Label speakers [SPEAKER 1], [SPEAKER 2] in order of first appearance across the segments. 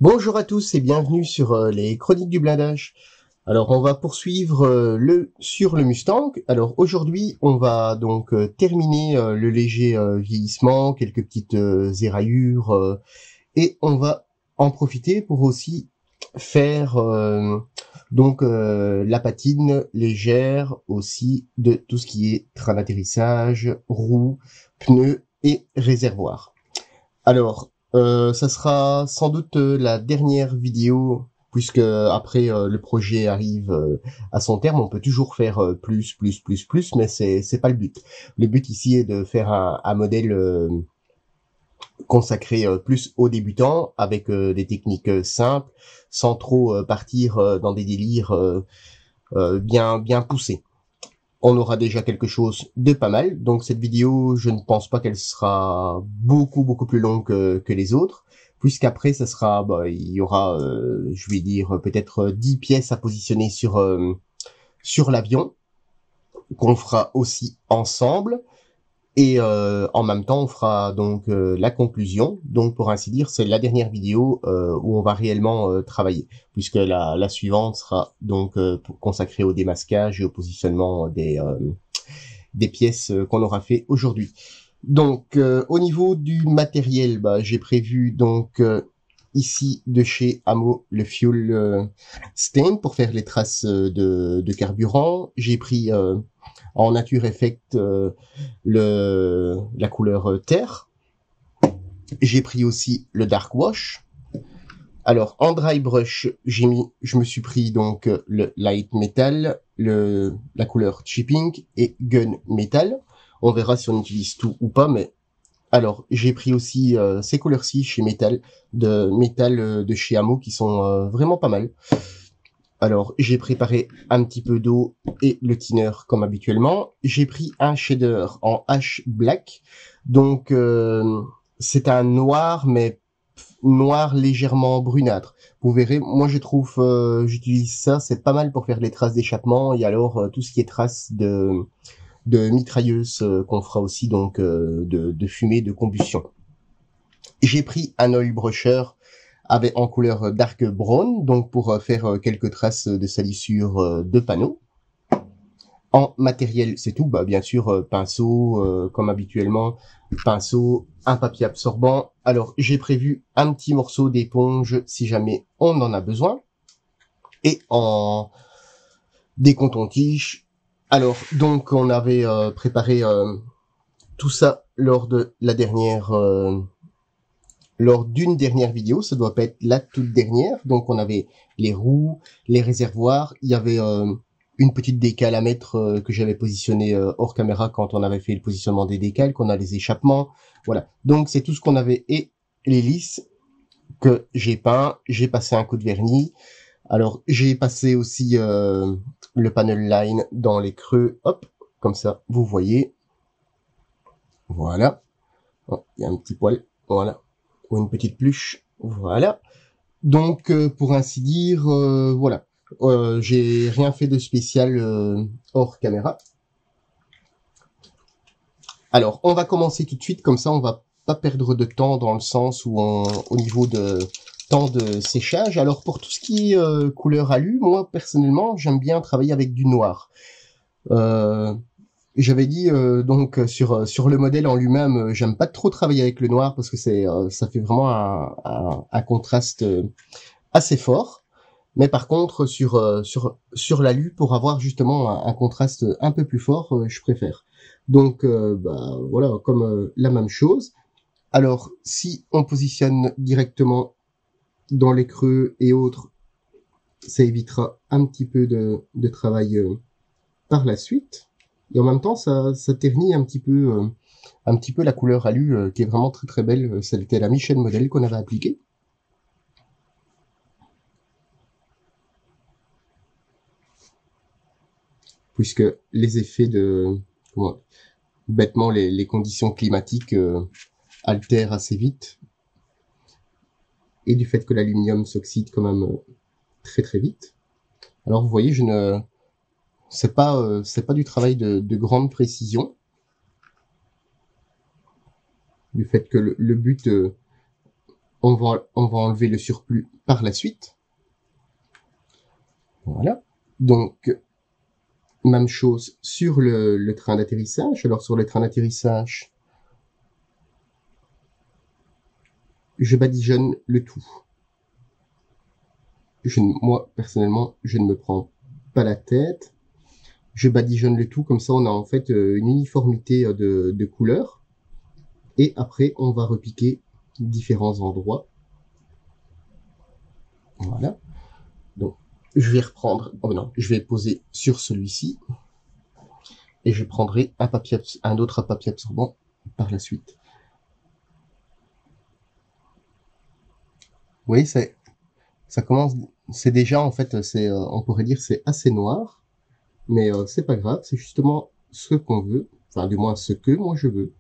[SPEAKER 1] Bonjour à tous et bienvenue sur les Chroniques du blindage. Alors on va poursuivre sur le Mustang. Alors aujourd'hui on va donc terminer le léger vieillissement, quelques petites éraillures et on va en profiter pour aussi faire la patine légère aussi de tout ce qui est train d'atterrissage, roues, pneus et réservoirs. Alors, ça sera sans doute la dernière vidéo, puisque après le projet arrive à son terme. On peut toujours faire plus, mais c'est pas le but. Le but ici est de faire un modèle consacré plus aux débutants, avec des techniques simples, sans trop partir dans des délires bien poussés. On aura déjà quelque chose de pas mal. Donc cette vidéo, je ne pense pas qu'elle sera beaucoup plus longue que les autres, puisqu'après ça sera, il y aura, je vais dire peut-être 10 pièces à positionner sur l'avion, qu'on fera aussi ensemble. Et en même temps, on fera donc la conclusion. Donc, pour ainsi dire, c'est la dernière vidéo où on va réellement travailler, puisque la suivante sera donc consacrée au démasquage et au positionnement des pièces qu'on aura fait aujourd'hui. Donc, au niveau du matériel, j'ai prévu donc ici de chez Hamo le fuel stain pour faire les traces de carburant. J'ai pris en Nature Effect la couleur terre. J'ai pris aussi le Dark Wash. Alors en dry brush, je me suis pris donc le Light Metal, la couleur Chipping et Gun Metal. On verra si on utilise tout ou pas, mais alors j'ai pris aussi ces couleurs-ci chez Metal de chez Hamo qui sont vraiment pas mal. Alors, j'ai préparé un petit peu d'eau et le thinner comme habituellement. J'ai pris un shader en Ash Black. Donc, c'est un noir, mais noir légèrement brunâtre. Vous verrez, moi je trouve, j'utilise ça, c'est pas mal pour faire les traces d'échappement et alors tout ce qui est traces de mitrailleuse qu'on fera aussi, donc de fumée de combustion. J'ai pris un oil brusher en couleur dark brown, donc pour faire quelques traces de salissure de panneaux. En matériel, c'est tout. Bien sûr, pinceau, comme habituellement, pinceau, un papier absorbant. Alors, j'ai prévu un petit morceau d'éponge si jamais on en a besoin. Et en décompte-tige. Alors, donc, on avait préparé tout ça lors de la dernière... lors d'une dernière vidéo, ça doit pas être la toute dernière. Donc on avait les roues, les réservoirs, il y avait une petite décale à mettre que j'avais positionnée hors caméra quand on avait fait le positionnement des décales, qu'on a les échappements, voilà. Donc c'est tout ce qu'on avait et les lisses que j'ai peint, j'ai passé un coup de vernis. Alors j'ai passé aussi le panel line dans les creux, hop, comme ça, vous voyez. Voilà. Oh, il y a un petit poil, voilà. Ou une petite pluche, voilà. Donc, pour ainsi dire, voilà. J'ai rien fait de spécial hors caméra. Alors, on va commencer tout de suite, comme ça on va pas perdre de temps dans le sens où au niveau de temps de séchage. Alors, pour tout ce qui est couleur alu, moi, personnellement, j'aime bien travailler avec du noir. J'avais dit donc sur le modèle en lui-même, j'aime pas trop travailler avec le noir parce que ça fait vraiment un contraste assez fort. Mais par contre sur l'alu, pour avoir justement un contraste un peu plus fort, je préfère. Donc voilà, comme la même chose. Alors si on positionne directement dans les creux et autres, ça évitera un petit peu de travail par la suite. Et en même temps, ça ternit un petit peu la couleur alu qui est vraiment très belle. C'était la Michel modèle qu'on avait appliquée. Puisque les effets bêtement, les conditions climatiques altèrent assez vite. Et du fait que l'aluminium s'oxyde quand même très vite. Alors vous voyez, c'est pas du travail de grande précision. Du fait que le but on va enlever le surplus par la suite. Voilà. Donc, même chose sur le train d'atterrissage. Alors, sur le train d'atterrissage, je badigeonne le tout. Moi, personnellement, je ne me prends pas la tête. Je badigeonne le tout, comme ça on a en fait une uniformité de couleurs. Et après, on va repiquer différents endroits. Voilà. Donc, je vais reprendre, oh non, je vais poser sur celui-ci. Et je prendrai un autre papier absorbant par la suite. Vous voyez, ça commence, c'est déjà en fait, on pourrait dire c'est assez noir. Mais c'est pas grave, c'est justement ce qu'on veut, enfin du moins ce que moi je veux.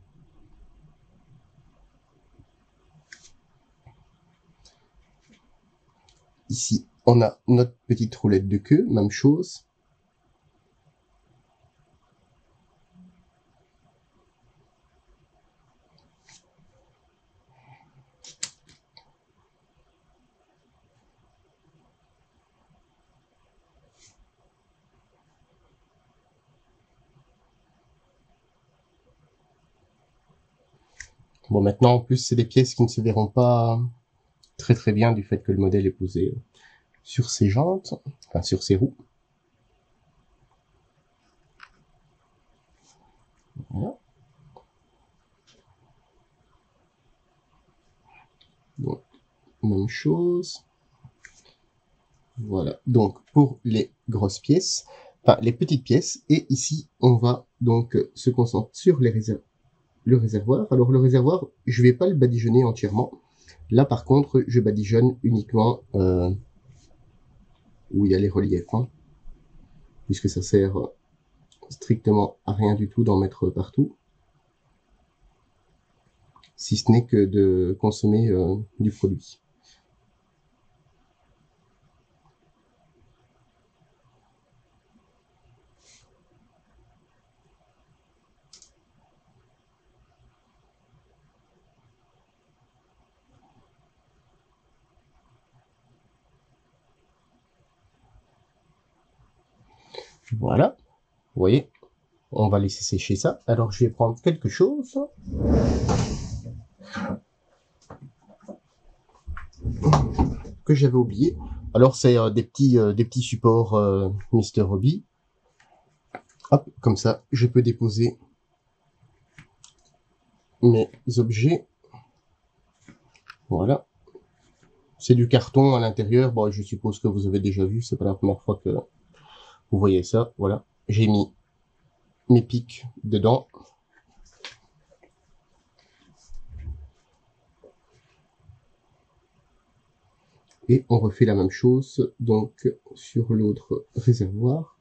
[SPEAKER 1] Ici, on a notre petite roulette de queue, même chose. Bon, maintenant, en plus, c'est des pièces qui ne se verront pas très très bien du fait que le modèle est posé sur ses jantes, enfin sur ses roues. Voilà. Donc, même chose. Voilà. Donc, pour les grosses pièces, enfin les petites pièces, et ici, on va donc se concentrer sur le réservoir. Alors, le réservoir, je vais pas le badigeonner entièrement. Là, par contre, je badigeonne uniquement où il y a les reliefs, hein, puisque ça sert strictement à rien du tout d'en mettre partout, si ce n'est que de consommer du produit. Voilà, vous voyez, on va laisser sécher ça. Alors, je vais prendre quelque chose que j'avais oublié. Alors, c'est des petits supports Mr. Hobby. Hop, comme ça, je peux déposer mes objets. Voilà. C'est du carton à l'intérieur. Bon, je suppose que vous avez déjà vu. C'est pas la première fois que vous voyez ça. Voilà. J'ai mis mes pics dedans. Et on refait la même chose donc sur l'autre réservoir.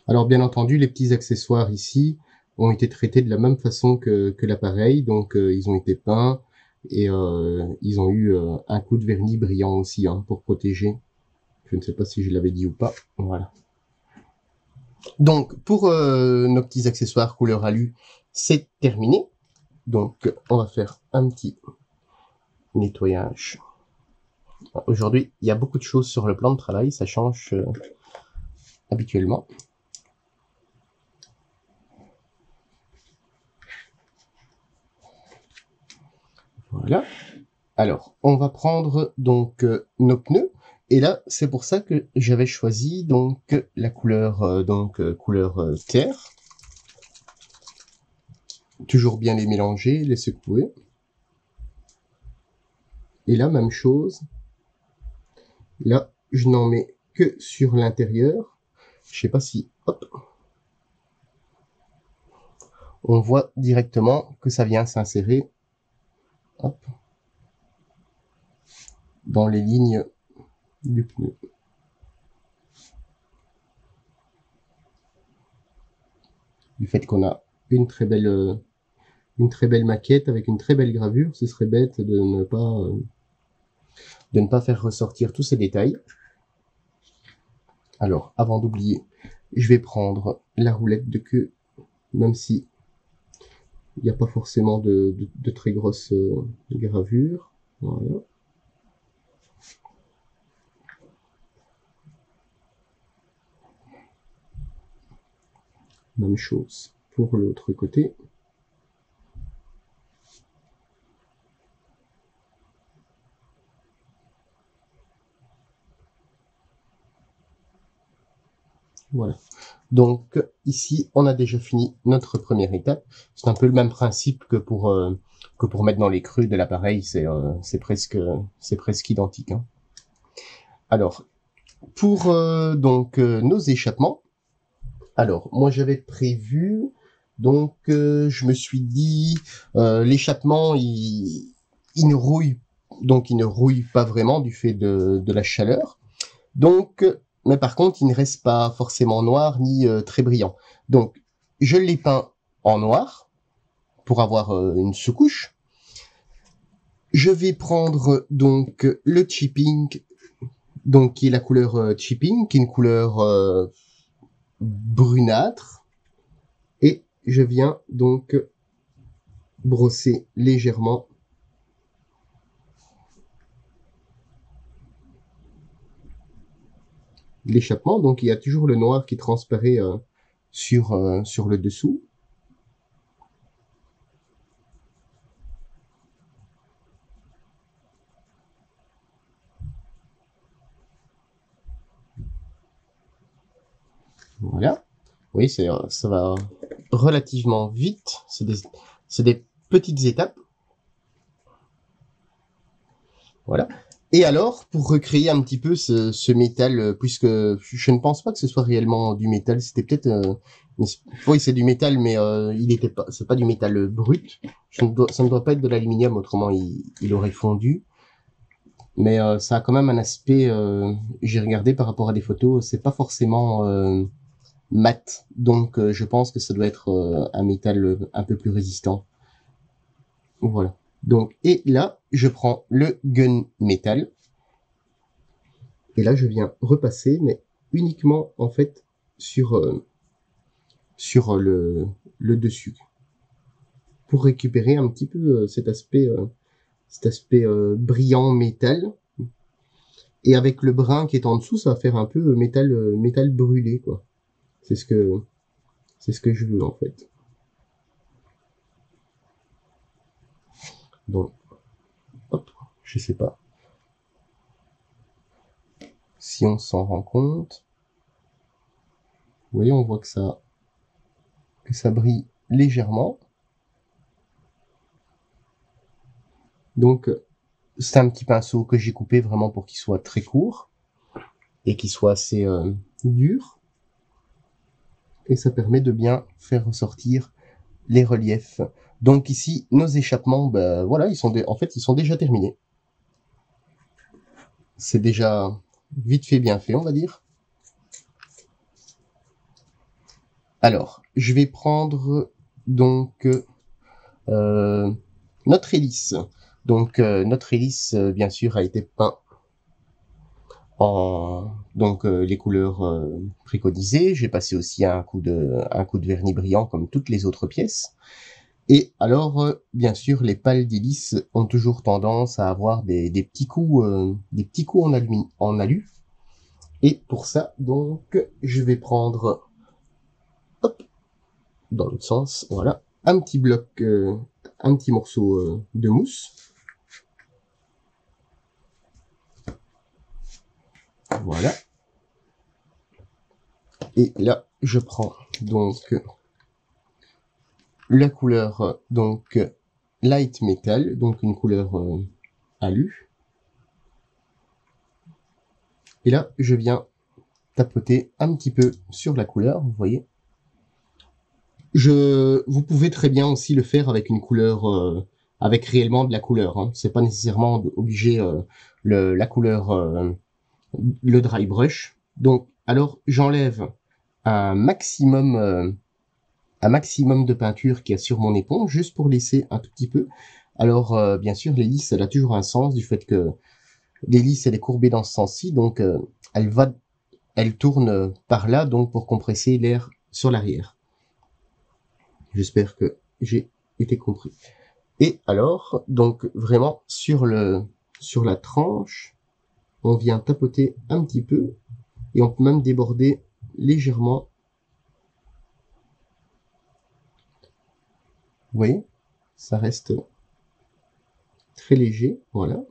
[SPEAKER 1] Alors bien entendu, les petits accessoires ici ont été traités de la même façon que l'appareil, donc ils ont été peints et ils ont eu un coup de vernis brillant aussi hein, pour protéger. Je ne sais pas si je l'avais dit ou pas. Voilà. Donc pour nos petits accessoires couleur alu, c'est terminé. Donc on va faire un petit nettoyage. Aujourd'hui, il y a beaucoup de choses sur le plan de travail, ça change habituellement. Voilà. Alors, on va prendre donc nos pneus. Et là, c'est pour ça que j'avais choisi donc la couleur couleur terre. Toujours bien les mélanger, les secouer. Et là, même chose. Là, je n'en mets que sur l'intérieur. Je sais pas si, hop, on voit directement que ça vient s'insérer, hop, dans les lignes du pneu. Du fait qu'on a une très belle une très belle maquette avec une très belle gravure. Ce serait bête de ne pas faire ressortir tous ces détails. Alors, avant d'oublier, je vais prendre la roulette de queue, même si il n'y a pas forcément de très grosses gravures. Voilà. Même chose pour l'autre côté. Voilà. Donc ici, on a déjà fini notre première étape. C'est un peu le même principe que pour mettre dans les creux de l'appareil. C'est presque identique. Hein. Alors, pour nos échappements. Alors, moi j'avais prévu. Donc, je me suis dit, l'échappement, il ne rouille, donc il ne rouille pas vraiment du fait de la chaleur. Donc, mais par contre, il ne reste pas forcément noir ni très brillant. Donc, je l'ai peint en noir pour avoir une sous-couche. Je vais prendre donc le chipping, donc qui est la couleur chipping, qui est une couleur brunâtre, et je viens donc brosser légèrement l'échappement. Donc il y a toujours le noir qui transparaît sur le dessous. Voilà. Oui, ça va relativement vite. C'est des petites étapes. Voilà. Et alors, pour recréer un petit peu ce métal, puisque je ne pense pas que ce soit réellement du métal, c'était peut-être, oui, c'est du métal, mais c'est pas du métal brut. Ça ne doit pas être de l'aluminium, autrement il aurait fondu. Mais ça a quand même un aspect, j'ai regardé par rapport à des photos, c'est pas forcément mat, donc je pense que ça doit être un métal un peu plus résistant. Voilà. Donc, et là, je prends le gun métal. Et là, je viens repasser, mais uniquement, en fait, sur le dessus. Pour récupérer un petit peu cet aspect brillant métal. Et avec le brun qui est en dessous, ça va faire un peu métal brûlé, quoi. C'est ce que je veux, en fait. Donc, hop, je sais pas si on s'en rend compte. Vous voyez, on voit que ça brille légèrement. Donc, c'est un petit pinceau que j'ai coupé vraiment pour qu'il soit très court et qu'il soit assez dur. Et ça permet de bien faire ressortir les reliefs. Donc ici, nos échappements, ben voilà, en fait, ils sont déjà terminés. C'est déjà vite fait, bien fait, on va dire. Alors, je vais prendre donc notre hélice. Donc notre hélice, bien sûr, a été peint en les couleurs préconisées. J'ai passé aussi un coup de vernis brillant comme toutes les autres pièces. Et alors, bien sûr, les pales d'hélice ont toujours tendance à avoir des petits coups en alu. Et pour ça, donc, je vais prendre, hop, dans l'autre sens, voilà, un petit bloc, un petit morceau de mousse. Voilà. Et là, je prends donc la couleur donc light metal, donc une couleur alu. Et là, je viens tapoter un petit peu sur la couleur, vous voyez. Vous pouvez très bien aussi le faire avec une couleur, avec réellement de la couleur. Hein. C'est pas nécessairement obligé la couleur, le dry brush. Donc, alors j'enlève un maximum un maximum de peinture qu'il y a sur mon éponge, juste pour laisser un tout petit peu. Alors, bien sûr, l'hélice, elle a toujours un sens du fait que l'hélice, elle est courbée dans ce sens-ci, donc elle tourne par là, donc pour compresser l'air sur l'arrière. J'espère que j'ai été compris. Et alors, donc vraiment sur la tranche, on vient tapoter un petit peu et on peut même déborder légèrement. Vous voyez, ça reste très léger, voilà.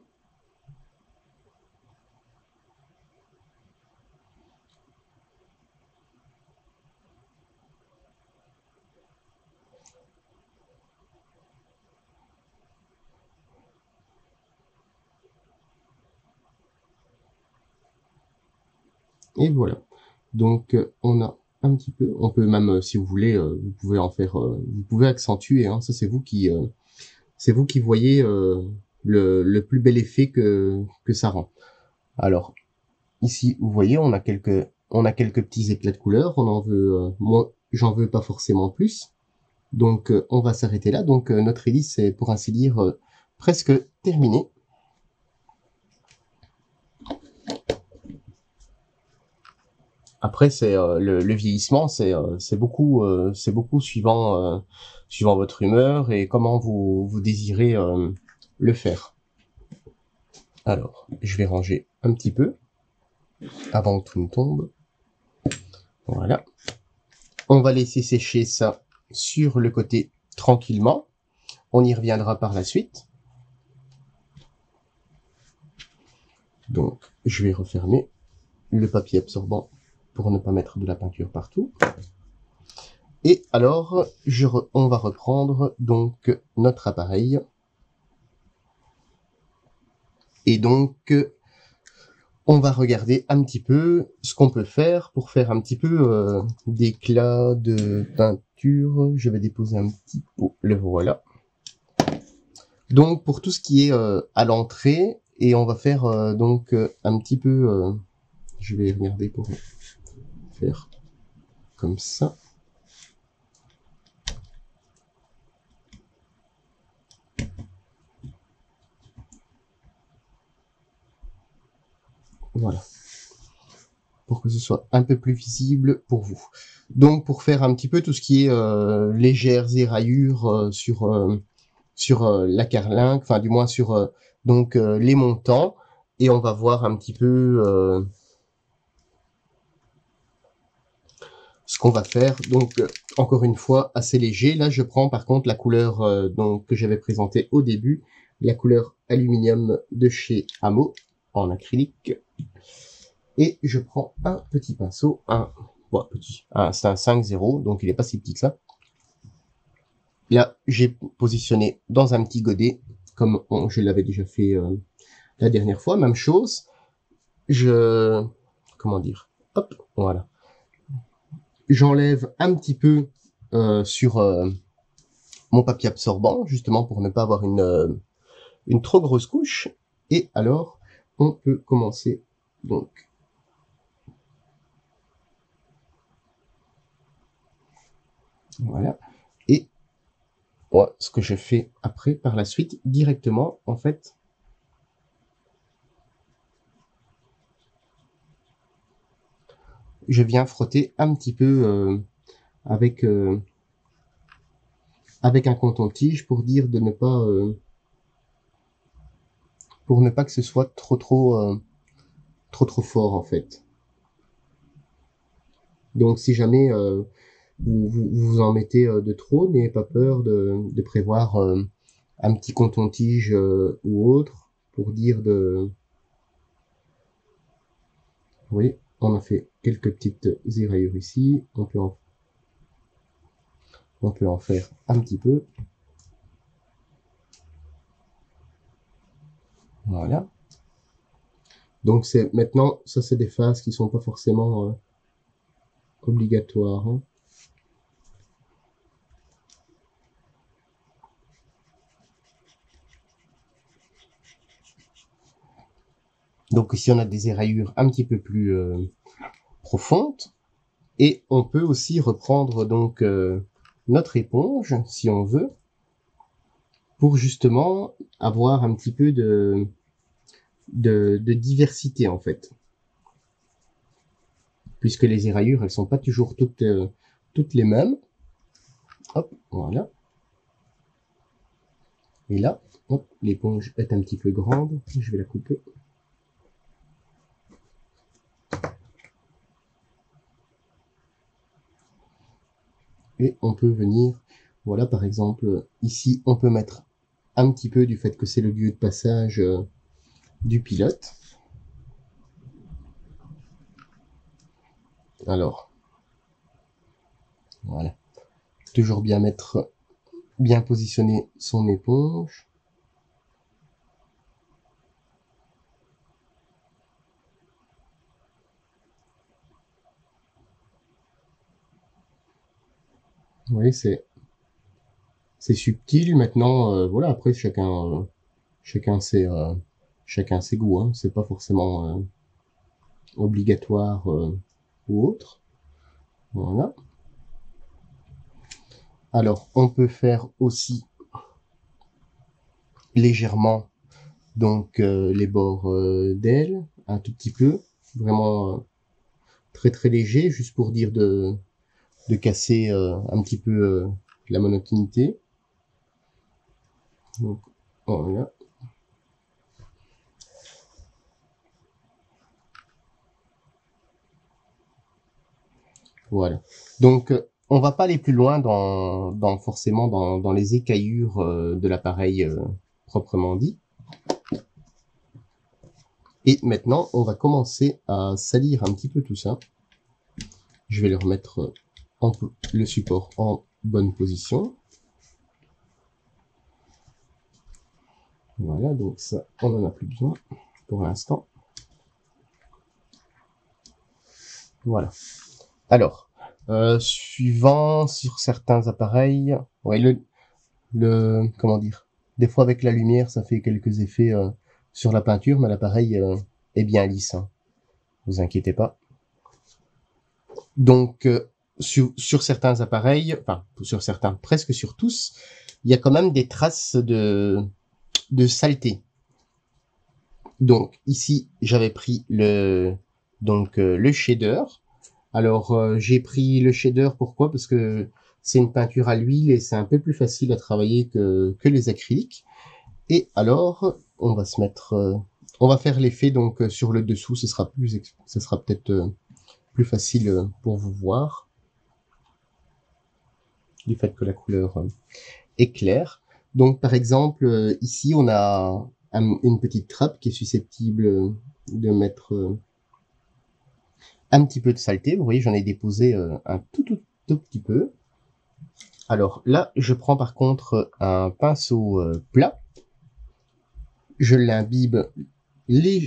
[SPEAKER 1] Et voilà. Donc on a un petit peu, on peut même, si vous voulez, vous pouvez en faire, vous pouvez accentuer. Hein, ça c'est vous qui voyez le plus bel effet que ça rend. Alors ici, vous voyez, on a quelques petits éclats de couleur. On en veut, moi, j'en veux pas forcément plus. Donc on va s'arrêter là. Donc notre hélice est, pour ainsi dire, presque terminée. Après, c'est le vieillissement, c'est beaucoup suivant votre humeur et comment vous désirez le faire. Alors, je vais ranger un petit peu avant que tout ne tombe. Voilà. On va laisser sécher ça sur le côté tranquillement. On y reviendra par la suite. Donc, je vais refermer le papier absorbant pour ne pas mettre de la peinture partout. Et alors, on va reprendre donc notre appareil. Et donc, on va regarder un petit peu ce qu'on peut faire pour faire un petit peu d'éclat de peinture. Je vais déposer un petit pot, le voilà. Donc, pour tout ce qui est à l'entrée, et on va faire donc un petit peu... je vais regarder pour faire comme ça. Voilà. Pour que ce soit un peu plus visible pour vous. Donc, pour faire un petit peu tout ce qui est légères éraillures sur la carlingue, enfin du moins sur donc les montants, et on va voir un petit peu ce qu'on va faire. Donc encore une fois assez léger. Là je prends par contre la couleur donc que j'avais présentée au début, la couleur aluminium de chez Amo en acrylique, et je prends un petit pinceau, c'est un 5-0, donc il est pas si petit que ça. Là j'ai positionné dans un petit godet comme je l'avais déjà fait la dernière fois, même chose. Comment dire, hop, voilà. J'enlève un petit peu sur mon papier absorbant, justement pour ne pas avoir une trop grosse couche. Et alors, on peut commencer donc. Voilà. Et moi, ce que je fais après, par la suite, directement, en fait, je viens frotter un petit peu avec un coton-tige pour dire de ne pas pour ne pas que ce soit trop fort en fait. Donc si jamais vous en mettez de trop, n'ayez pas peur de prévoir un petit coton-tige ou autre pour dire de... Vous voyez, on a fait quelques petites éraillures ici, on peut en faire un petit peu. Voilà. Donc c'est maintenant, ça c'est des phases qui sont pas forcément obligatoires. Hein. Donc ici on a des éraillures un petit peu plus profondes, et on peut aussi reprendre donc notre éponge, si on veut, pour justement avoir un petit peu de diversité en fait. Puisque les éraillures, elles sont pas toujours toutes les mêmes. Hop, voilà. Et là, hop, l'éponge est un petit peu grande. Je vais la couper. Et on peut venir, voilà, par exemple, ici, on peut mettre un petit peu du fait que c'est le lieu de passage du pilote. Alors, voilà. Toujours bien positionner son éponge. Vous voyez, c'est subtil. Maintenant, voilà, après, chacun ses goûts, hein. C'est pas forcément obligatoire ou autre. Voilà. Alors, on peut faire aussi légèrement donc les bords d'aile, un tout petit peu, vraiment très très léger, juste pour dire de casser un petit peu la monotonité. Donc, voilà. Voilà. Donc, on va pas aller plus loin forcément dans les écaillures de l'appareil proprement dit. Et maintenant, on va commencer à salir un petit peu tout ça. Je vais le remettre le support en bonne position. Voilà, donc ça, on n'en a plus besoin pour l'instant. Voilà. Alors, suivant sur certains appareils, ouais, comment dire, des fois avec la lumière, ça fait quelques effets sur la peinture, mais l'appareil est bien lisse. Hein. Vous inquiétez pas. Donc, sur certains appareils, enfin, sur certains, presque sur tous, il y a quand même des traces de saleté. Donc, ici, j'avais pris le shader. Alors, j'ai pris le shader, pourquoi? Parce que c'est une peinture à l'huile et c'est un peu plus facile à travailler que les acryliques. Et alors, on va se mettre, on va faire l'effet donc sur le dessous, ce sera peut-être plus facile pour vous voir, du fait que la couleur est claire. Donc, par exemple, ici, on a une petite trappe qui est susceptible de mettre un petit peu de saleté. Vous voyez, j'en ai déposé un tout petit peu. Alors là, je prends par contre un pinceau plat. Je l'imbibe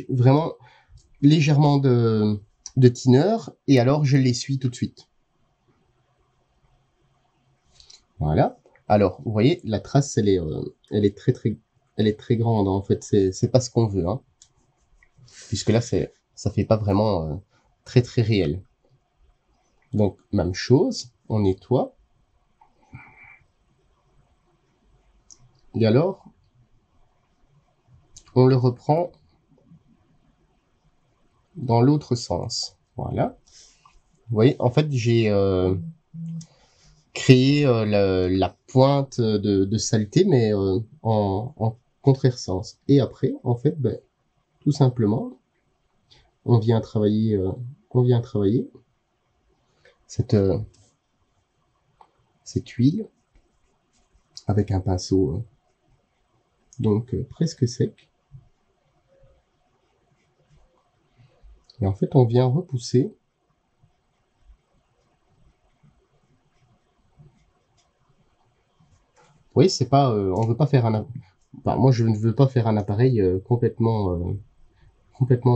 [SPEAKER 1] vraiment légèrement de thinner et alors je l'essuie tout de suite. Voilà. Alors, vous voyez, la trace, elle est très grande. En fait, c'est pas ce qu'on veut, hein. Puisque là, ça fait pas vraiment très réel. Donc, même chose, on nettoie. Et alors, on le reprend dans l'autre sens. Voilà. Vous voyez, en fait, j'ai créé la pointe de saleté, mais en contraire sens. Et après, en fait, ben, tout simplement, on vient travailler cette huile avec un pinceau donc presque sec. Et en fait, on vient repousser oui, c'est pas, on veut pas faire enfin, moi je ne veux pas faire un appareil complètement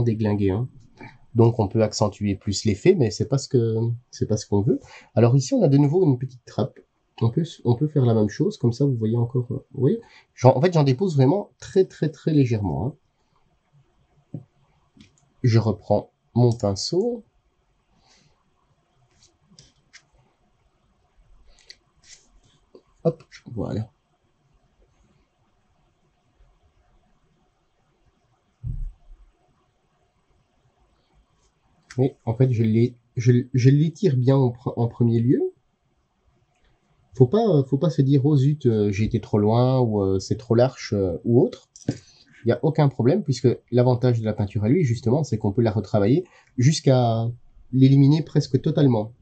[SPEAKER 1] déglingué, hein. Donc on peut accentuer plus l'effet, mais c'est pas ce qu'on veut. Alors ici on a de nouveau une petite trappe. On peut faire la même chose, comme ça vous voyez encore, vous voyez, en fait j'en dépose vraiment très légèrement, hein. Je reprends mon pinceau. Voilà. Oui, en fait, je l'étire bien en premier lieu. Faut pas se dire, oh zut, j'ai été trop loin, ou c'est trop large, ou autre. Il n'y a aucun problème, puisque l'avantage de la peinture à l'huile, justement, c'est qu'on peut la retravailler jusqu'à l'éliminer presque totalement.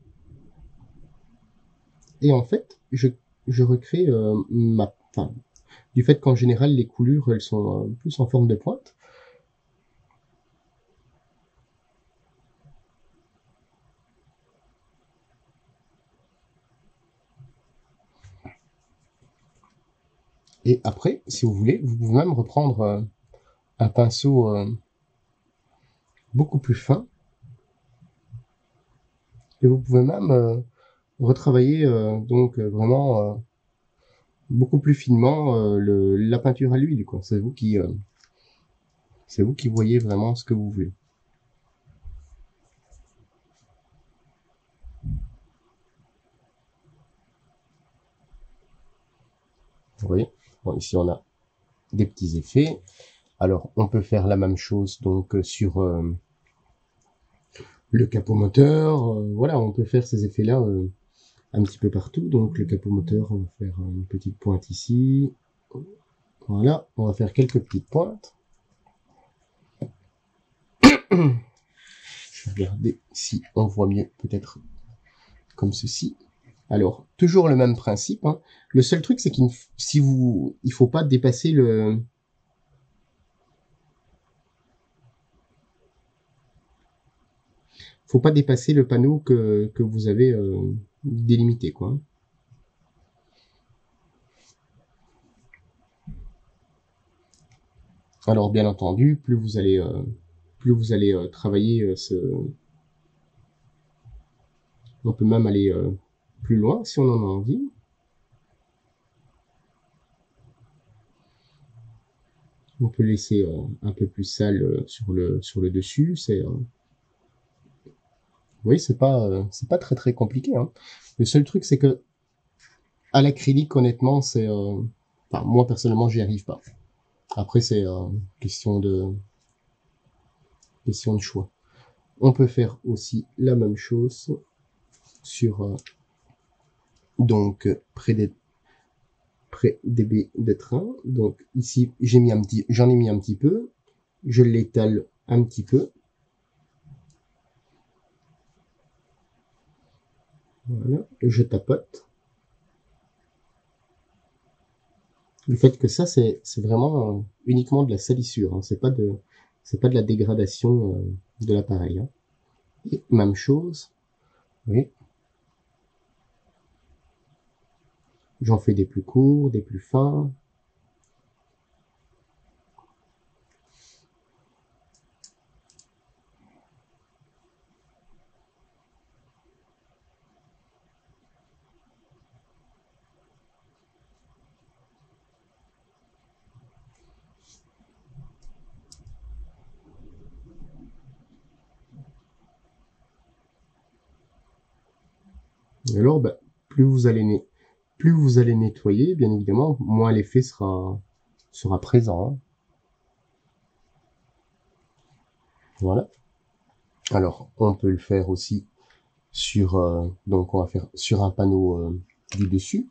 [SPEAKER 1] Et en fait, je recrée enfin, du fait qu'en général, les coulures, elles sont plus en forme de pointe. Et après, si vous voulez, vous pouvez même reprendre un pinceau beaucoup plus fin, et vous pouvez même retravailler donc vraiment beaucoup plus finement la peinture à l'huile, quoi. C'est vous qui voyez vraiment ce que vous voulez. Vous voyez, bon, ici on a des petits effets. Alors on peut faire la même chose donc sur le capot moteur. Voilà, on peut faire ces effets-là un petit peu partout. Donc le capot moteur, on va faire une petite pointe ici. Voilà, on va faire quelques petites pointes. Je vais regarder si on voit mieux, peut-être comme ceci. Alors, toujours le même principe. Hein. Le seul truc, c'est il faut pas dépasser le panneau que vous avez délimité, quoi. Alors, bien entendu, plus vous allez travailler on peut même aller plus loin si on en a envie. On peut laisser un peu plus sale sur le dessus. Oui, c'est pas très très compliqué. Hein. Le seul truc, c'est que à l'acrylique, honnêtement, enfin, moi personnellement, j'y arrive pas. Après, c'est question de choix. On peut faire aussi la même chose sur donc près des baies de train. Donc ici, j'en ai mis un petit peu. Je l'étale un petit peu. Voilà, je tapote. Le fait que ça, c'est vraiment uniquement de la salissure. Hein. C'est pas de la dégradation de l'appareil. Hein. Et même chose. Oui. J'en fais des plus courts, des plus fins. Et alors, bah, plus vous allez nettoyer, bien évidemment, moins l'effet sera présent. Hein. Voilà. Alors, on peut le faire aussi donc on va faire sur un panneau du dessus.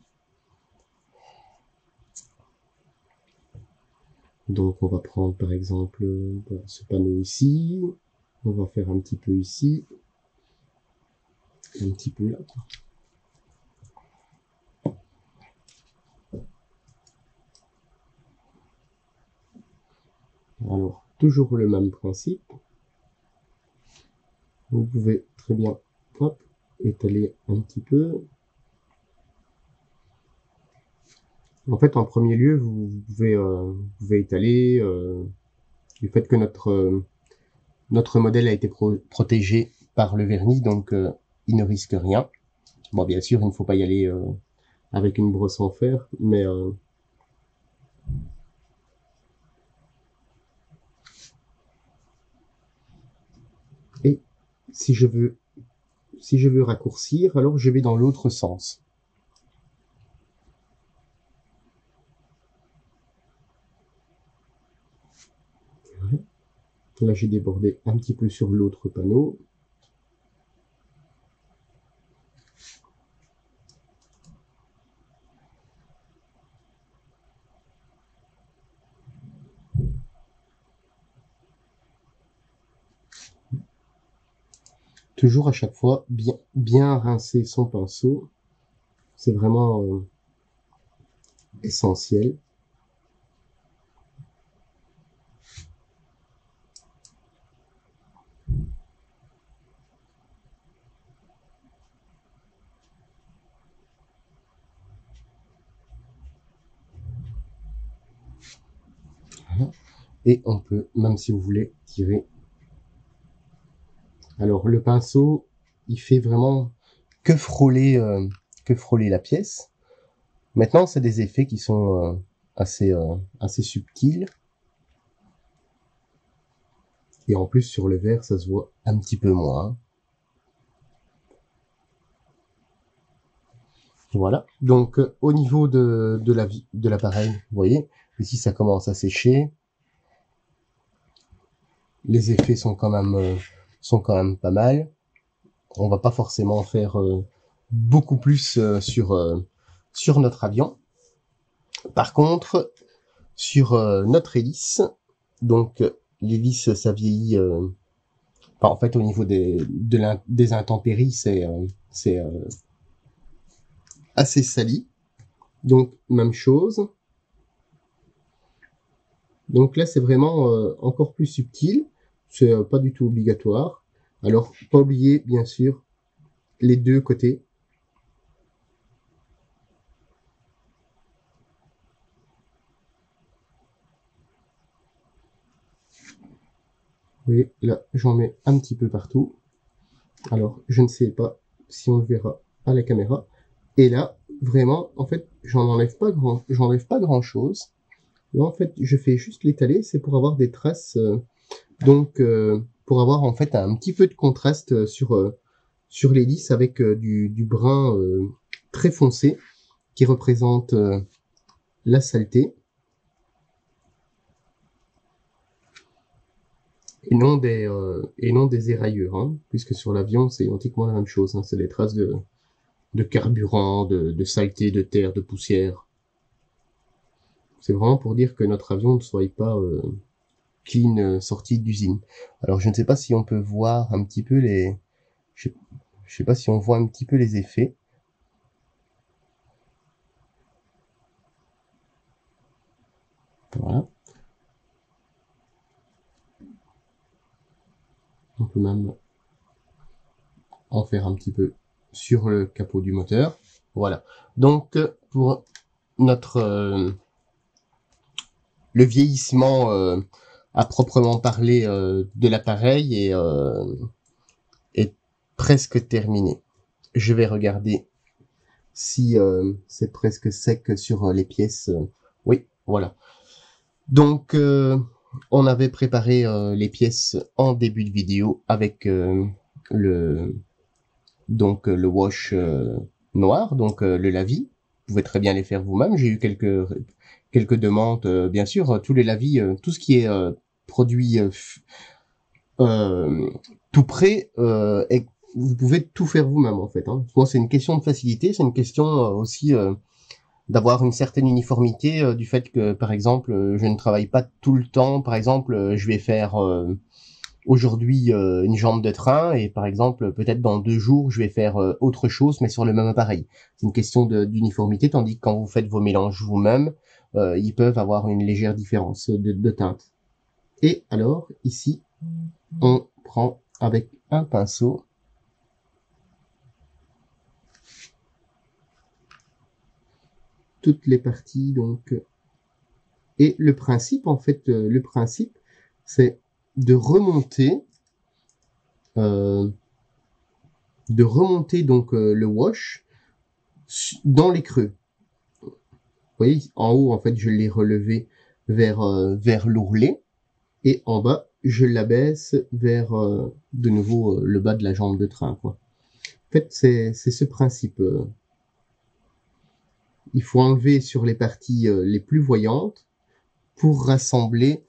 [SPEAKER 1] Donc on va prendre par exemple ce panneau ici, on va faire un petit peu ici, un petit peu là. Alors, toujours le même principe. Vous pouvez très bien étaler un petit peu. En fait, en premier lieu, vous pouvez étaler le fait que notre modèle a été protégé par le vernis, donc il ne risque rien. Bon, bien sûr, il ne faut pas y aller avec une brosse en fer, mais et si je veux raccourcir, alors je vais dans l'autre sens. Là, j'ai débordé un petit peu sur l'autre panneau. Toujours à chaque fois, bien rincer son pinceau. C'est vraiment essentiel. Et on peut, même si vous voulez, tirer. Alors le pinceau, il fait vraiment que frôler la pièce. Maintenant, c'est des effets qui sont assez subtils. Et en plus, sur le verre, ça se voit un petit peu moins. Voilà. Donc, au niveau de l'appareil, vous voyez, ici, ça commence à sécher. Les effets sont quand même pas mal. On va pas forcément faire beaucoup plus sur notre avion. Par contre, sur notre hélice, donc l'hélice, ça vieillit. En fait, au niveau des intempéries, c'est assez sali. Donc, même chose. Donc là, c'est vraiment encore plus subtil. C'est pas du tout obligatoire. Alors, pas oublier, bien sûr, les deux côtés. Vous voyez, là, j'en mets un petit peu partout. Alors, je ne sais pas si on le verra à la caméra. Et là, vraiment, en fait, j'enlève pas grand chose. Là, en fait, je fais juste l'étaler, c'est pour avoir des traces, pour avoir en fait un petit peu de contraste sur l'hélice avec du brun très foncé qui représente la saleté et non des éraillures, hein, puisque sur l'avion c'est identiquement la même chose, hein, c'est des traces de carburant, de saleté, de terre, de poussière. C'est vraiment pour dire que notre avion ne soit pas clean sorti d'usine. Alors je ne sais pas si on peut voir un petit peu je sais pas si on voit un petit peu les effets. Voilà. On peut même en faire un petit peu sur le capot du moteur. Voilà. Donc pour notre le vieillissement à proprement parler de l'appareil est presque terminé. Je vais regarder si c'est presque sec sur les pièces. Oui, voilà. Donc on avait préparé les pièces en début de vidéo avec le wash noir, donc le lavis. Vous pouvez très bien les faire vous-même. J'ai eu quelques demandes, bien sûr. Tous les lavis, tout ce qui est produit tout prêt, vous pouvez tout faire vous-même en fait. Hein. Moi, c'est une question de facilité, c'est une question aussi d'avoir une certaine uniformité du fait que, par exemple, je ne travaille pas tout le temps. Par exemple, je vais faire aujourd'hui une jambe de train et par exemple peut-être dans 2 jours je vais faire autre chose mais sur le même appareil. C'est une question d'uniformité, tandis que quand vous faites vos mélanges vous-même, ils peuvent avoir une légère différence de teinte. Et alors ici on prend avec un pinceau toutes les parties donc et le principe en fait c'est de remonter donc le wash dans les creux. Vous voyez, en haut, en fait, je l'ai relevé vers l'ourlet, et en bas, je l'abaisse vers, de nouveau, le bas de la jambe de train, quoi. En fait, c'est ce principe. Il faut enlever sur les parties les plus voyantes pour rassembler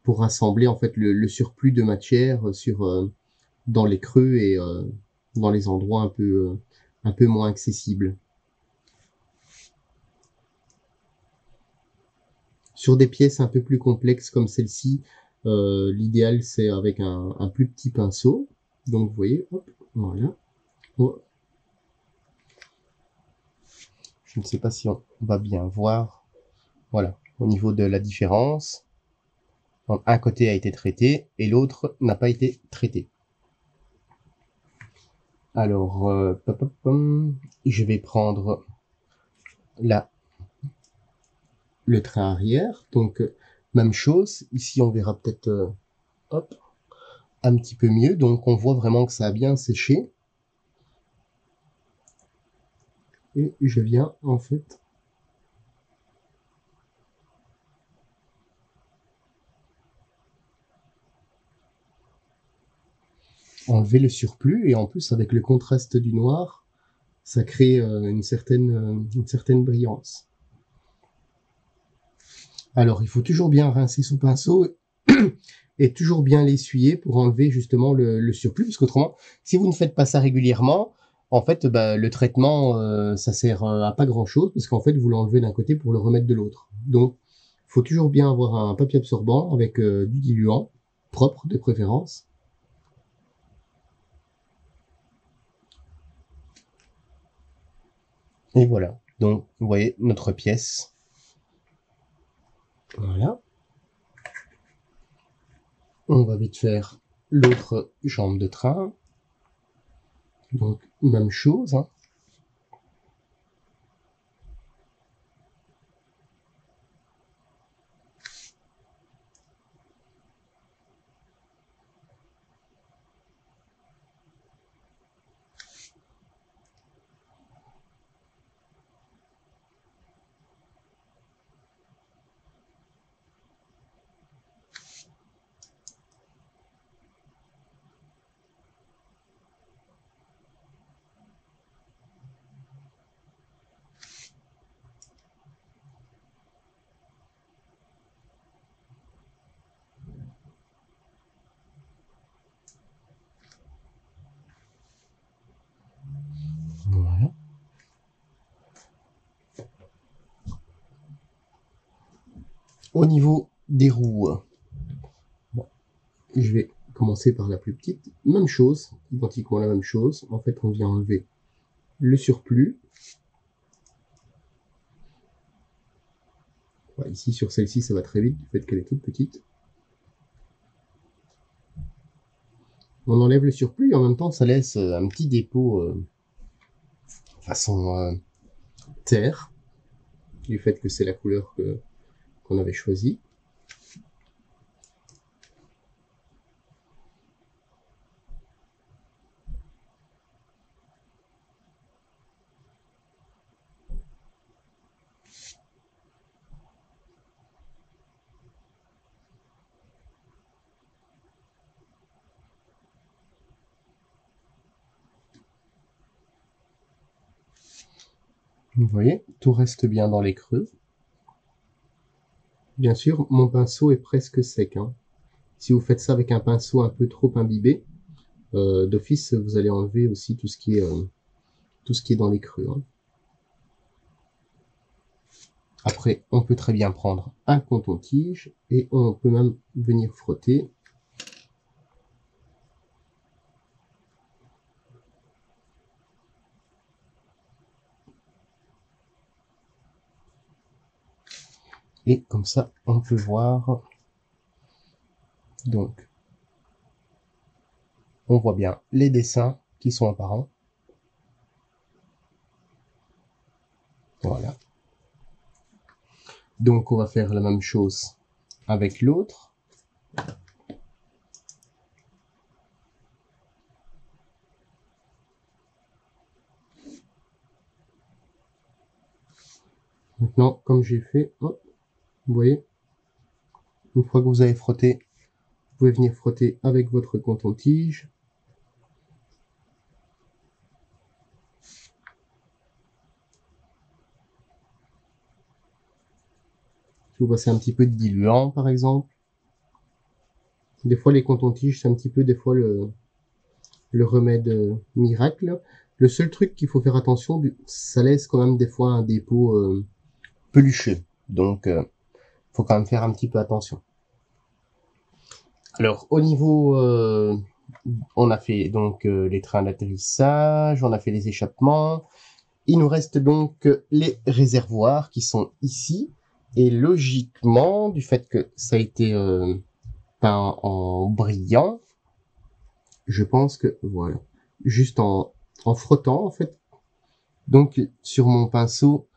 [SPEAKER 1] pour rassembler en fait le surplus de matière dans les creux et dans les endroits un peu moins accessibles. Sur des pièces un peu plus complexes comme celle-ci, l'idéal c'est avec un plus petit pinceau. Donc vous voyez, hop, voilà. Oh. Je ne sais pas si on va bien voir. Voilà, au niveau de la différence. Donc, un côté a été traité et l'autre n'a pas été traité. Alors, je vais prendre le train arrière. Donc, même chose. Ici, on verra peut-être hop, un petit peu mieux. Donc, on voit vraiment que ça a bien séché. Et je viens, en fait, enlever le surplus. Et en plus, avec le contraste du noir, ça crée une certaine brillance. Alors, il faut toujours bien rincer son pinceau et toujours bien l'essuyer pour enlever justement le surplus, parce qu'autrement, si vous ne faites pas ça régulièrement, en fait, le traitement, ça sert à pas grand-chose, parce qu'en fait, vous l'enlevez d'un côté pour le remettre de l'autre. Donc, il faut toujours bien avoir un papier absorbant avec du diluant, propre de préférence. Et voilà. Donc, vous voyez notre pièce. Voilà. On va vite faire l'autre jambe de train. Donc, même chose, hein. Voilà. Au niveau des roues, bon, je vais commencer par la plus petite. Même chose, identiquement la même chose. En fait, on vient enlever le surplus. Voilà, ici, sur celle-ci, ça va très vite du fait qu'elle est toute petite. On enlève le surplus et en même temps, ça laisse un petit dépôt façon terre, du fait que c'est la couleur qu'on avait choisie. Vous voyez, tout reste bien dans les creux. Bien sûr, mon pinceau est presque sec, hein. Si vous faites ça avec un pinceau un peu trop imbibé, d'office, vous allez enlever aussi tout ce qui est dans les creux, hein. Après, on peut très bien prendre un coton-tige et on peut même venir frotter. Et comme ça, on peut voir. Donc, on voit bien les dessins qui sont apparents. Voilà. Donc, on va faire la même chose avec l'autre. Maintenant, comme j'ai fait, hop, vous voyez, une fois que vous avez frotté, vous pouvez venir frotter avec votre coton-tige. Si vous passez un petit peu de diluant, par exemple. Des fois, les cotons-tiges, c'est un petit peu, des fois, le remède miracle. Le seul truc qu'il faut faire attention, ça laisse quand même des fois un dépôt peluché. Donc, faut quand même faire un petit peu attention. Alors, au niveau, on a fait donc les trains d'atterrissage, on a fait les échappements. Il nous reste donc les réservoirs qui sont ici. Et logiquement, du fait que ça a été peint en brillant, je pense que, voilà, juste en frottant, en fait. Donc, sur mon pinceau,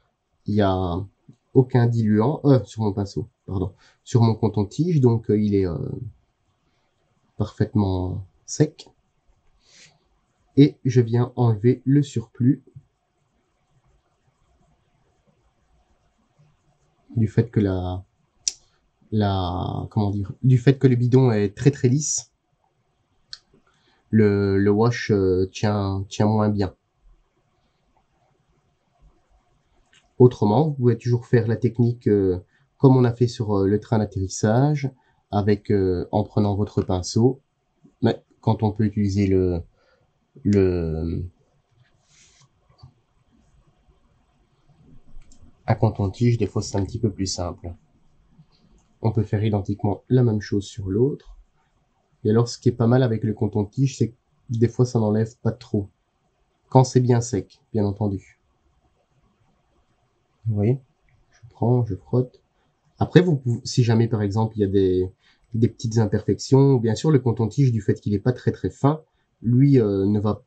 [SPEAKER 1] il y a aucun diluant, sur mon pinceau, pardon, sur mon coton-tige, donc il est parfaitement sec. Et je viens enlever le surplus du fait que comment dire, du fait que le bidon est très très lisse. Le wash tient moins bien. Autrement, vous pouvez toujours faire la technique comme on a fait sur le train d'atterrissage, avec en prenant votre pinceau. Mais quand on peut utiliser un coton-tige, des fois c'est un petit peu plus simple. On peut faire identiquement la même chose sur l'autre. Et alors, ce qui est pas mal avec le coton-tige, c'est que des fois ça n'enlève pas trop. Quand c'est bien sec, bien entendu. Vous voyez, je prends, je frotte. Après, si jamais par exemple il y a des petites imperfections, bien sûr le coton-tige, du fait qu'il est pas très très fin, lui ne va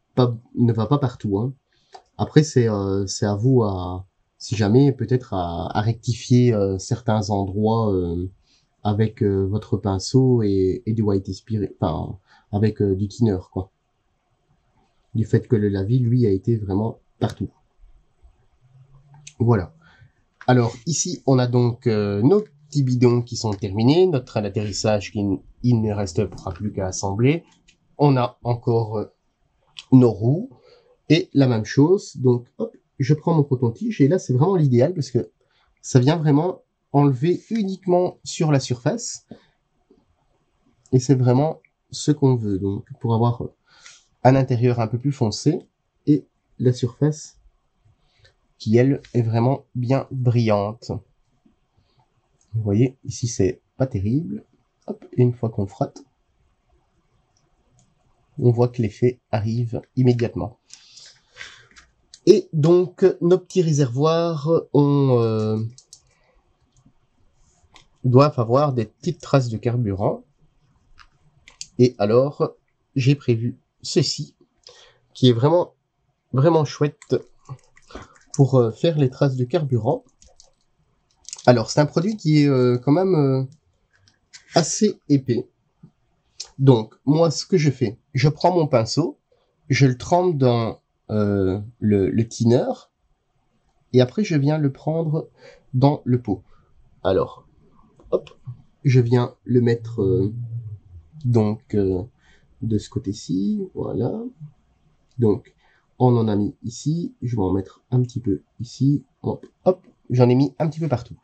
[SPEAKER 1] pas partout. Hein. Après, c'est à vous si jamais peut-être à rectifier certains endroits avec votre pinceau et du white spirit, enfin avec du thinner quoi. Du fait que le lavis lui a été vraiment partout. Voilà. Alors ici, on a donc nos petits bidons qui sont terminés, notre train d'atterrissage il ne restera plus qu'à assembler. On a encore nos roues et la même chose. Donc hop, je prends mon coton-tige et là c'est vraiment l'idéal parce que ça vient vraiment enlever uniquement sur la surface et c'est vraiment ce qu'on veut. Donc pour avoir un intérieur un peu plus foncé et la surface qui elle est vraiment bien brillante. Vous voyez, ici c'est pas terrible. Hop, et une fois qu'on frotte, on voit que l'effet arrive immédiatement. Et donc, nos petits réservoirs doivent avoir des petites traces de carburant. Et alors, j'ai prévu ceci, qui est vraiment, vraiment chouette pour faire les traces de carburant. Alors, c'est un produit qui est quand même assez épais. Donc, moi, ce que je fais, je prends mon pinceau, je le trempe dans le thinner, et après, je viens le prendre dans le pot. Alors, hop, je viens le mettre donc de ce côté-ci, voilà. Donc, on en a mis ici, je vais en mettre un petit peu ici, hop, hop, j'en ai mis un petit peu partout.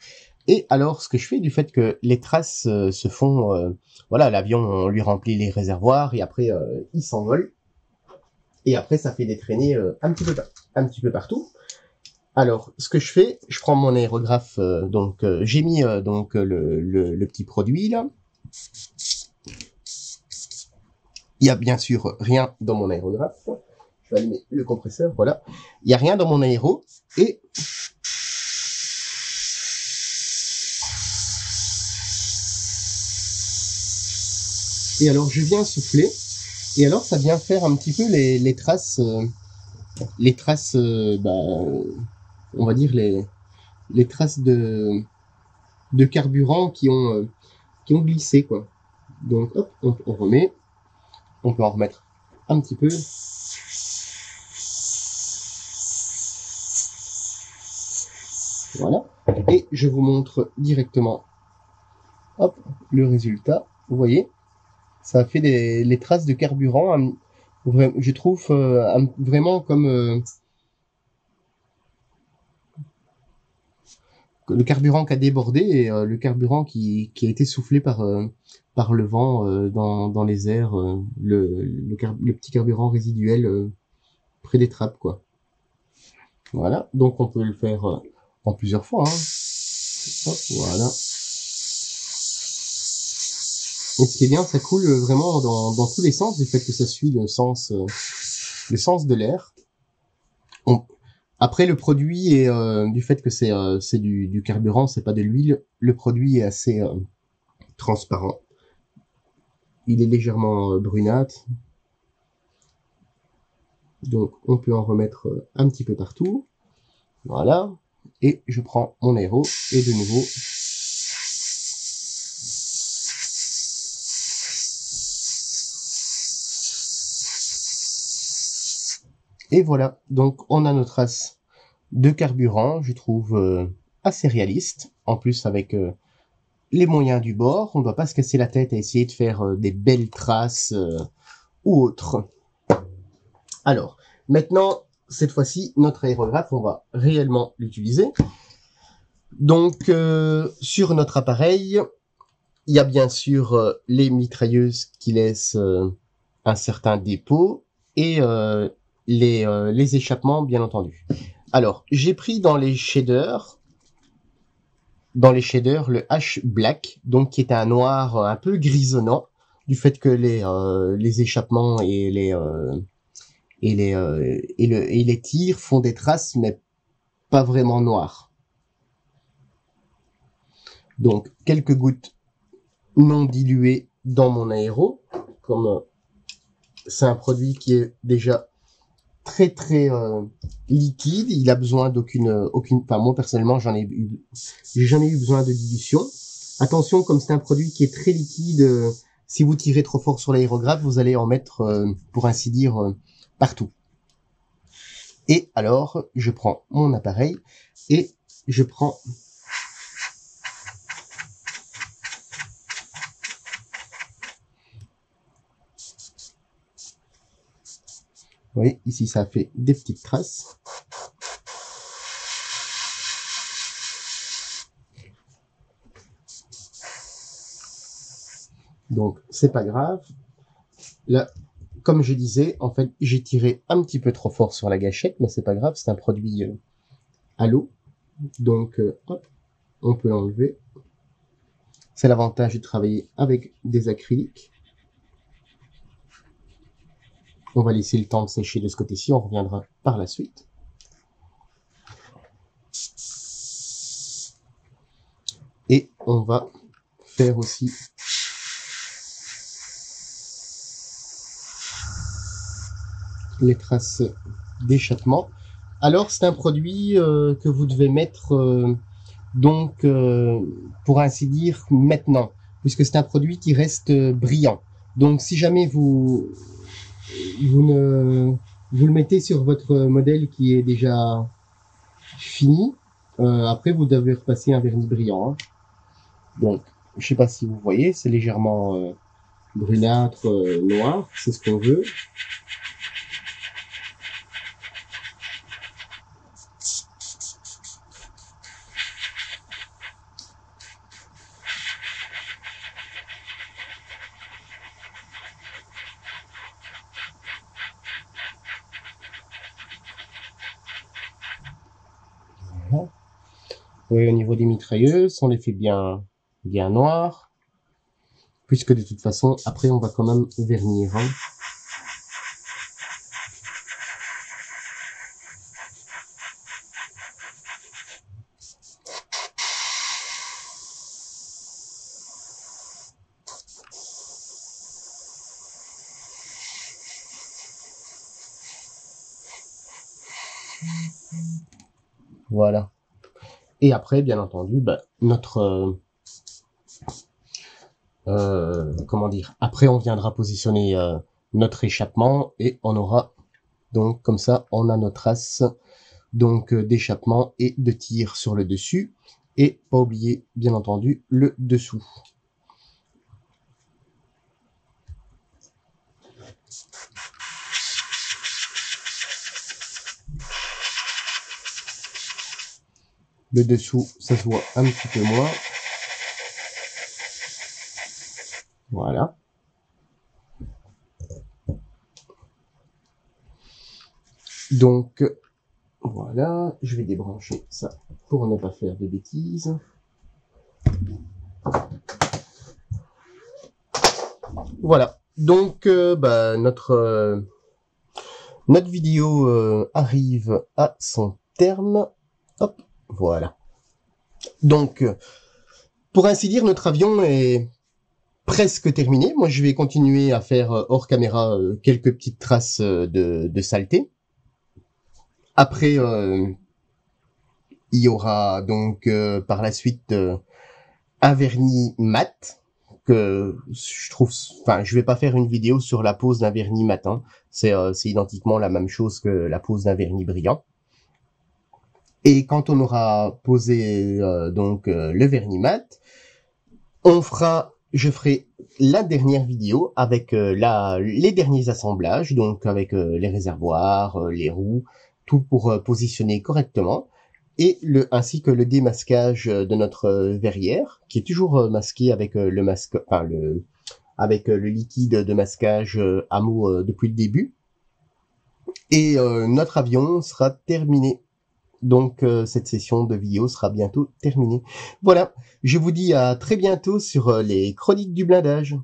[SPEAKER 1] Et alors, ce que je fais, du fait que les traces se font, voilà, l'avion, on lui remplit les réservoirs et après, il s'envole. Et après, ça fait des traînées un petit peu partout. Alors, ce que je fais, je prends mon aérographe, donc j'ai mis donc le petit produit là. Il y a bien sûr rien dans mon aérographe. Je vais allumer le compresseur, voilà. Il y a rien dans mon aéro et alors je viens souffler et alors ça vient faire un petit peu les traces, bah, on va dire les traces de carburant qui ont glissé quoi. Donc hop, on remet, on peut en remettre un petit peu. Voilà. Et je vous montre directement, hop, le résultat. Vous voyez, ça a fait les traces de carburant. Je trouve vraiment comme le carburant qui a débordé et le carburant qui a été soufflé par le vent dans les airs, le petit carburant résiduel près des trappes, quoi. Voilà, donc on peut le faire en plusieurs fois. Hein. Hop, voilà. Et ce qui est bien, ça coule vraiment dans tous les sens, du fait que ça suit le sens de l'air. Après, le produit est du fait que c'est du carburant, c'est pas de l'huile. Le produit est assez transparent. Il est légèrement brunâtre. Donc, on peut en remettre un petit peu partout. Voilà. Et je prends mon aéro et de nouveau, et voilà. Donc, on a notre trace de carburant, je trouve assez réaliste. En plus, avec les moyens du bord, on ne doit pas se casser la tête à essayer de faire des belles traces ou autres. Alors, maintenant, cette fois-ci, notre aérographe, on va réellement l'utiliser. Donc, sur notre appareil, il y a bien sûr les mitrailleuses qui laissent un certain dépôt et les échappements, bien entendu. Alors, j'ai pris dans les shaders, le H Black, donc qui est un noir un peu grisonnant, du fait que les échappements et les tirs font des traces, mais pas vraiment noires. Donc, quelques gouttes non diluées dans mon aéro, comme c'est un produit qui est déjà très très liquide, il a besoin enfin moi personnellement j'ai jamais eu besoin de dilution. Attention, comme c'est un produit qui est très liquide, si vous tirez trop fort sur l'aérographe, vous allez en mettre, pour ainsi dire, partout. Et alors, je prends mon appareil et je prends vous voyez, ici ça a fait des petites traces. Donc c'est pas grave. Là, comme je disais, en fait, j'ai tiré un petit peu trop fort sur la gâchette, mais c'est pas grave, c'est un produit à l'eau. Donc hop, on peut l'enlever. C'est l'avantage de travailler avec des acryliques. On va laisser le temps de sécher de ce côté-ci, on reviendra par la suite. Et on va faire aussi les traces d'échappement. Alors, c'est un produit que vous devez mettre, pour ainsi dire, maintenant, puisque c'est un produit qui reste brillant. Donc, si jamais vous le mettez sur votre modèle qui est déjà fini, après, vous devez repasser un vernis brillant. Hein. Donc, je sais pas si vous voyez, c'est légèrement brunâtre, noir, c'est ce qu'on veut. Voilà. Oui, au niveau des mitrailleuses, on les fait bien noir, puisque de toute façon, après, on va quand même vernir. Hein. Voilà. Et après, bien entendu, notre comment dire, après on viendra positionner notre échappement et on aura donc comme ça on a notre trace donc d'échappement et de tir sur le dessus et pas oublier bien entendu le dessous. Le dessous, ça se voit un petit peu moins. Voilà. Donc, voilà, je vais débrancher ça pour ne pas faire de bêtises. Voilà, donc notre vidéo arrive à son terme. Hop, voilà. Donc, pour ainsi dire, notre avion est presque terminé. Moi, je vais continuer à faire hors caméra quelques petites traces de saleté. Après, il y aura donc par la suite un vernis mat que je trouve. Enfin, je vais pas faire une vidéo sur la pose d'un vernis mat. Hein. C'est identiquement la même chose que la pose d'un vernis brillant. Et quand on aura posé le vernis mat, je ferai la dernière vidéo avec les derniers assemblages, donc avec les réservoirs, les roues, tout pour positionner correctement, et ainsi que le démasquage de notre verrière, qui est toujours masqué avec le masque, enfin avec le liquide de masquage Ammo depuis le début. Et notre avion sera terminé. Donc cette session de vidéo sera bientôt terminée. Voilà, je vous dis à très bientôt sur les chroniques du blindage.